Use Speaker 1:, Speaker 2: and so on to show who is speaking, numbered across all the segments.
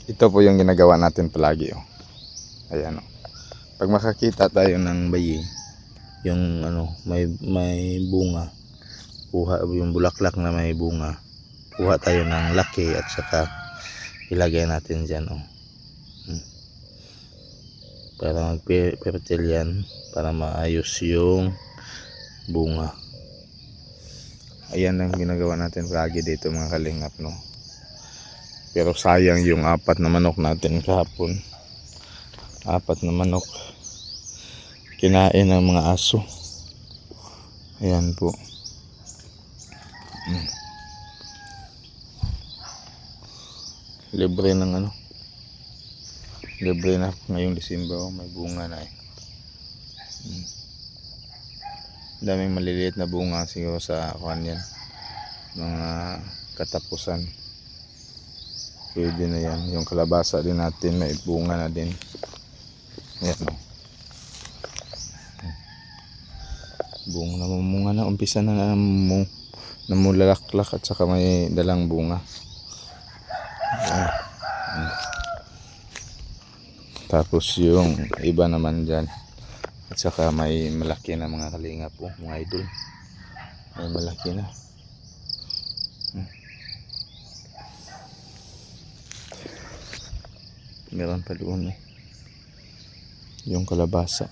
Speaker 1: Ito po yung ginagawa natin palagi. Oh. Ayan. Oh. Pag makakita tayo ng bayi, yung may bunga, kuha yung bulaklak na may bunga, kuha tayo ng laki at saka ilagay natin dyan. Oh. Para magpertil yan, para maayos yung bunga. Ayan ang ginagawa natin palagi dito mga kalingap, no. Pero sayang yung 4 na manok natin kahapon. 4 na manok kinain ng mga aso. Ayan po. Libre ng libre na ngayong Disyembre. Oh, may bunga na eh. Daming maliliit na bunga siguro sa yan, mga katapusan. Pwede na yan. Yung kalabasa din natin may bunga na din. Ayan o. Bunga na mamunga na. Umpisa na namulalaklak at saka may dalang bunga. Ayan. Tapos yung iba naman dyan. At saka may malaki na mga kalingap po, mga idol. May malaki na. Meron pa doon yung kalabasa.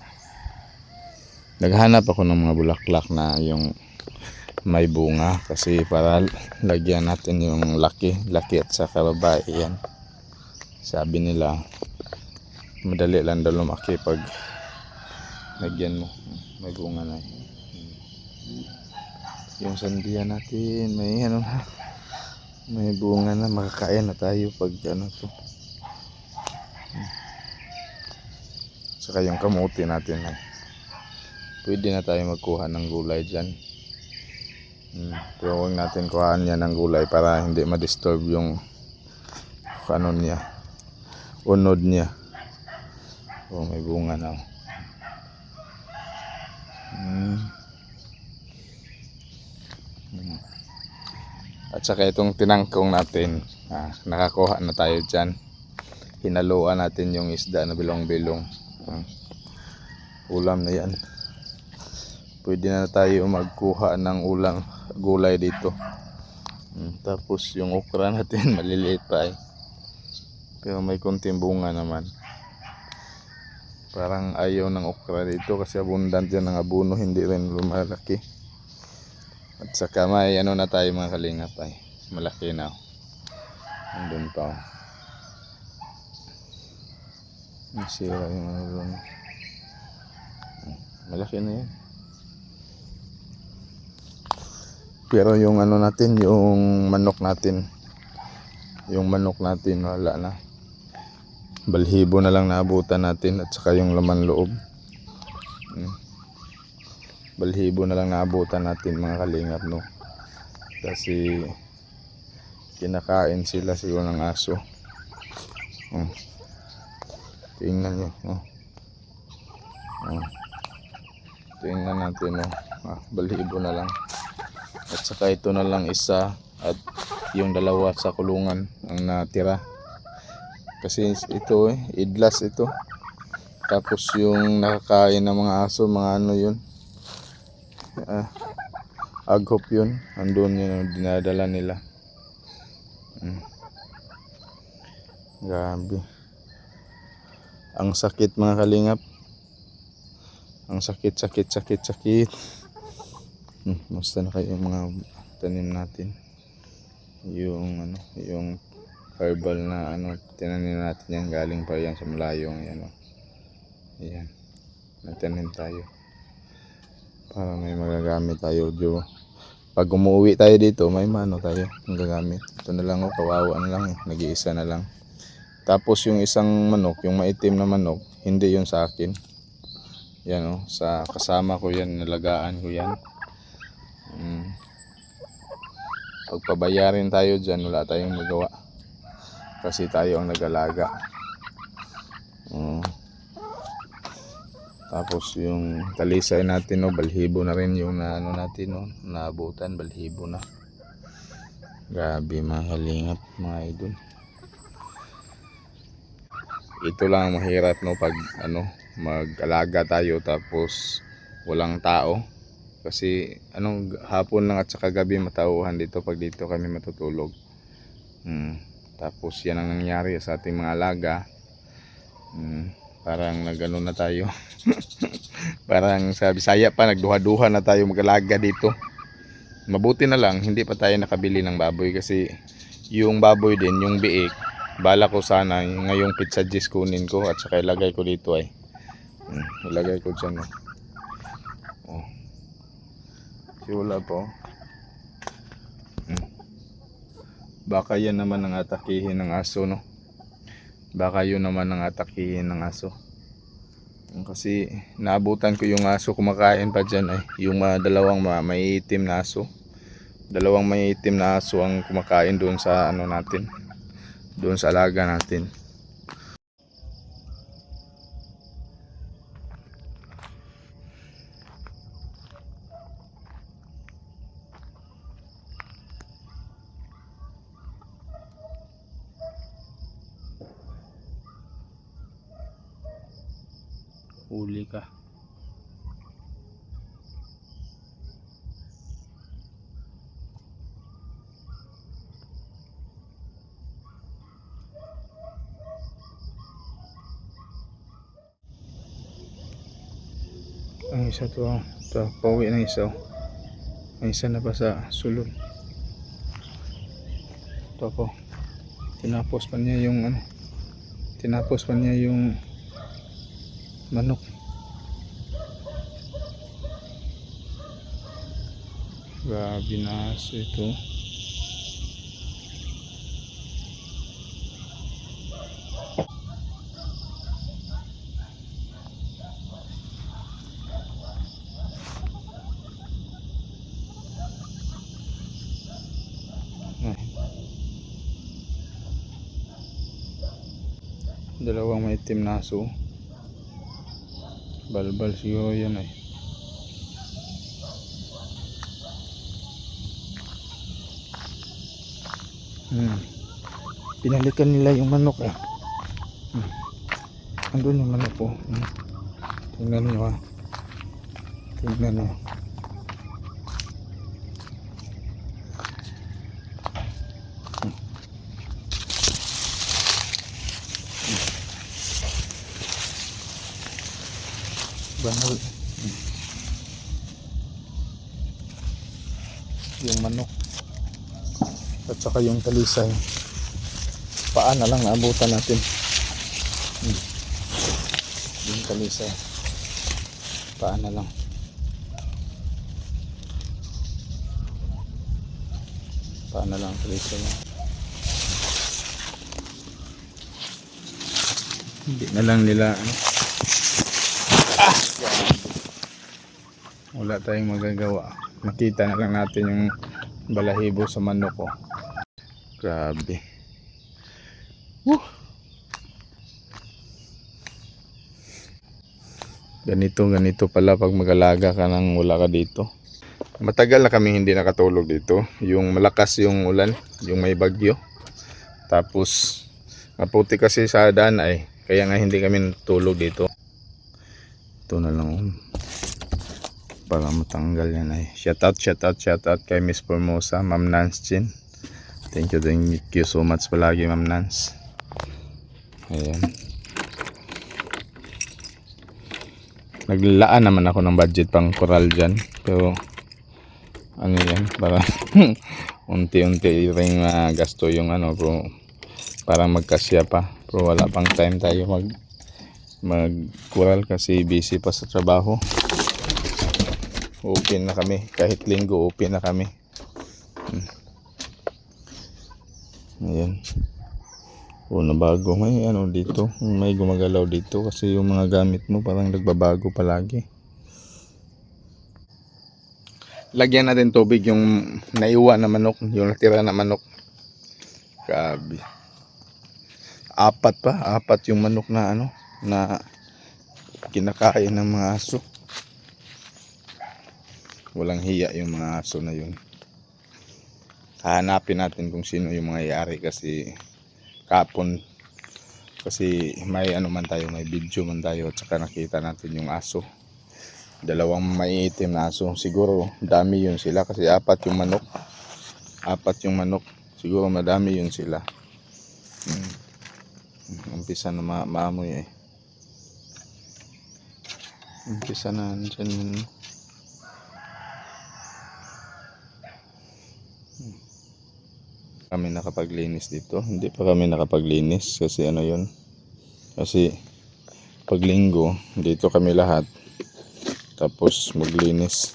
Speaker 1: Naghanap ako ng mga bulaklak na yung may bunga kasi para lagyan natin yung laki at saka babae yan. Sabi nila madali lang daw lumaki pag lagyan mo, may bunga na. Yung sandiya natin may may bunga na, makakain na tayo pag to. Saka yung kamuti natin pwede na tayo magkuha ng gulay dyan. Pero huwag natin kuhaan yan ng gulay para hindi ma-disturb yung niya, unod niya. May bunga na. At saka itong tinangkong natin, nakakuha na tayo dyan. Hinaluan natin yung isda na bilong-bilong. Ulam na yan. Pwede na tayo magkuha ng gulay dito. Tapos yung okra natin maliliit pa pero may konting bunga naman. Parang ayaw ng okra dito kasi abundant yan ng abono, hindi rin lumalaki. At saka may na tayo mga kalingap malaki na. Andun pa. Nasira yung malaki na yan. Pero yung natin, yung manok natin wala na. Balhibo na lang naabutan natin at saka yung laman loob. Balhibo na lang naabutan natin mga kalingap, no. Kasi kinakain sila siguro ng aso. Tingnan nyo. Tingnan natin, balhibo na lang. At saka ito na lang isa at yung dalawa sa kulungan ang natira. Kasi ito idlas ito. Tapos yung nakakain ng mga aso, mga yun. Aghop yun. Andun yun dinadala nila. Grabe. Ang sakit mga kalingap. Ang sakit. Musta na kayo mga tanim natin? Yung yung herbal na tinanim natin yan, galing pa yan sa malayong ayan. Nagtanim tayo para may magagamit tayo. Pag umuwi tayo dito, may tayo magagamit. Ito na lang kawawa na lang nag-iisa na lang. Tapos yung isang manok, yung maitim na manok, hindi yun sa akin. Yan sa kasama ko yan, nalagaan ko yan. Pagpabayarin tayo dyan, wala tayong magawa kasi tayo ang nag-alaga. Tapos yung talisay natin balhibo na rin yung natin naabutan, balhibo na. Grabe mga kalingap mga idol. ito lang ang mahirap, no, pag ano, mag-alaga tayo tapos walang tao. Kasi hapon lang at saka gabi matauhan dito pag dito kami matutulog. Tapos yan ang nangyari sa ating mga alaga. Parang nagano na tayo. Parang sa Bisaya pa, nagduha-duha na tayo mag-alaga dito. Mabuti na lang hindi pa tayo nakabili ng baboy kasi yung baboy din, yung biik, bala ko sana ngayong pizza gis kunin ko at saka ilagay ko dito ay. Ilagay ko dyan, no. Oh. Wala po. Baka yan naman ang atakihin ng aso, no. Baka yun naman ang atakihin ng aso. Kasi naabutan ko yung aso kumakain pa dyan ay yung dalawang may itim na aso. Dalawang may itim na aso ang kumakain doon sa ano natin. Doon sa alaga natin. Huli ka. Ang isa to, pauwi ng isa. Ang isa na pa sa sulod. Ito po. Tinapos pa niya yung manok. Grabe na aso ito. Dalawang maitim na aso. Balbal siguro yan ay. Pinalikan nila yung manok eh. Andun yung manok po. Tingnan nyo ha. Tingnan nyo. Bangal. Yung manok. At saka yung talisay. Paan na lang naabutan natin. Yung talisay. Paan na lang. Paan na lang talisay. Hindi na lang nila wala tayong magagawa. Nakita na lang natin yung balahibo sa manok ko. Grabe. Ganito pala pag mag-alaga ka nang wala ka dito. Matagal na kami hindi nakatulog dito. Yung malakas yung ulan, yung may bagyo. Tapos maputi kasi sa daan ay kaya nga hindi kami natulog dito. Ito na lang para matanggal yan ay. Shout out kay Miss Formosa, Ma'am Nance Chin. Thank you so much palagi, Ma'am Nance. Ayan. Naglaan naman ako ng budget pang coral dyan. Pero ano yan, para unti-unti ring gasto yung pero parang magkasya pa. Pero wala pang time tayo mag coral kasi busy pa sa trabaho. Open na kami, kahit linggo open na kami. Ayan. Nabago may dito, may gumagalaw dito kasi yung mga gamit mo parang nagbabago palagi. Lagyan natin tubig yung naiwan na manok, yung natira na manok. Grabe. Apat yung manok na na kinakain ng mga aso. Walang hiya yung mga aso na yun. Hahanapin natin kung sino yung mga yari kasi kapon Kasi may ano man tayo, may video man tayo at saka nakita natin yung aso. Dalawang maiitim na aso. Siguro dami yun sila kasi apat yung manok. Apat yung manok. Siguro madami yun sila. Umpisa na maamoy eh. Umpisa na dyan. Kami nakapaglinis dito. Hindi pa kami nakapaglinis kasi ano yun. Kasi pag linggo dito kami lahat. Tapos maglinis.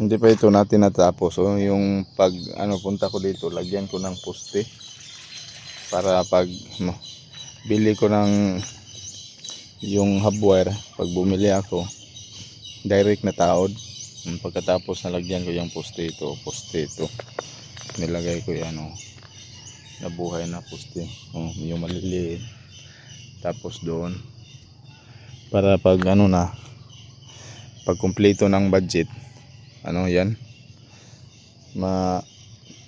Speaker 1: Hindi pa ito natin natapos. So yung pag punta ko dito, lagyan ko ng poste. Para pag bili ko ng yung hardware, pag bumili ako, direct na taod. Pagkatapos nalagyan ko yung poste ito, nilagay ko yung nabuhay na poste, yung maliliit. Tapos doon para pag pag kumpleto ng budget, yan,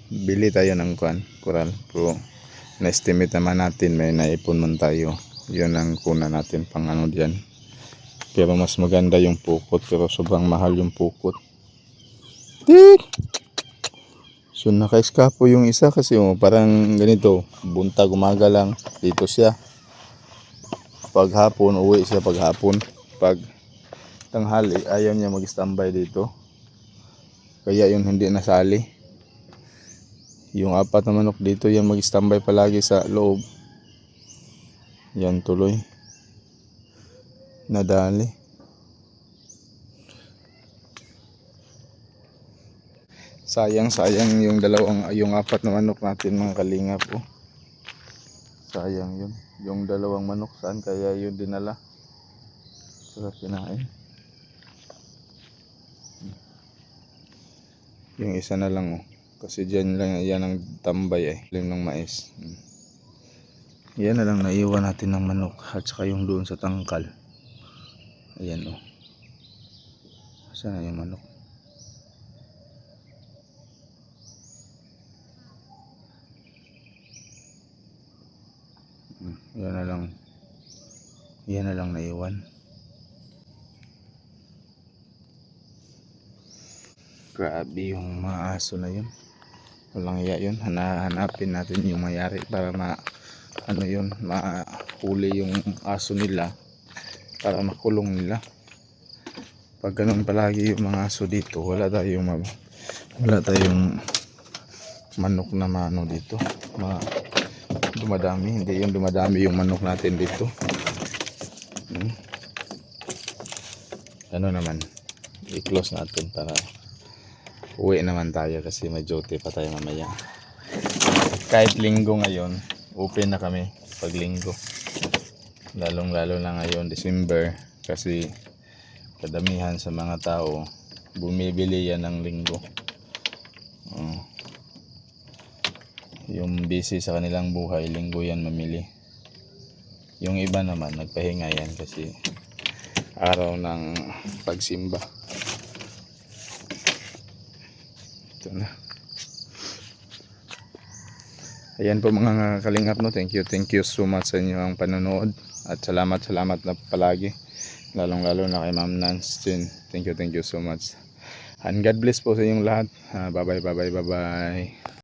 Speaker 1: bili tayo ng coral. Pero na-estimate naman natin may naipon man tayo. Yun ang kuna natin pang diyan. Pero mas maganda yung pukot, pero sobrang mahal yung pukot. So naka-eskapo yung isa kasi parang ganito, buntag umaga lang dito siya. Pag hapon uwi siya, pag hapon. Pag tanghali ayaw niya mag-standby dito. Kaya yun hindi nasali. Yung apat na manok dito, yan mag-standby palagi sa loob. Yan tuloy. Nadali. Sayang yung apat na manok natin, mga kalingap. Sayang yun. Yung dalawang manok, saan kaya yun dinala? Sarap kinain. Yung isa na lang kasi dyan lang yan ang tambay lim ng mais. Yan na lang naiwan natin ng manok at saka yung doon sa tangkal. Ayan saan na yung manok? Yan na lang naiwan. Grabe yung mga aso na yun. Walang iya yun. Hanapin natin yung mayari para mahuli yung aso nila, para makulong nila. Pag ganun palagi yung mga aso dito, wala tayong manok na dito. Dumadami, hindi yung dumadami yung manok natin dito. Naman, i-close natin para uwi naman tayo kasi may duty pa tayo mamaya. Kahit linggo ngayon, open na kami pag linggo. Lalong lalo na ngayon, December, kasi kadamihan sa mga tao bumibili yan ng linggo. Yung busy sa kanilang buhay, linggo yan mamili. Yung iba naman nagpahinga yan kasi araw ng pagsimba. Ito na. Ayan po mga kalingap, thank you so much sa inyo ang panonood at salamat na palagi, lalong na kay Ma'am Nance. Thank you so much and God bless po sa inyong lahat. Bye bye.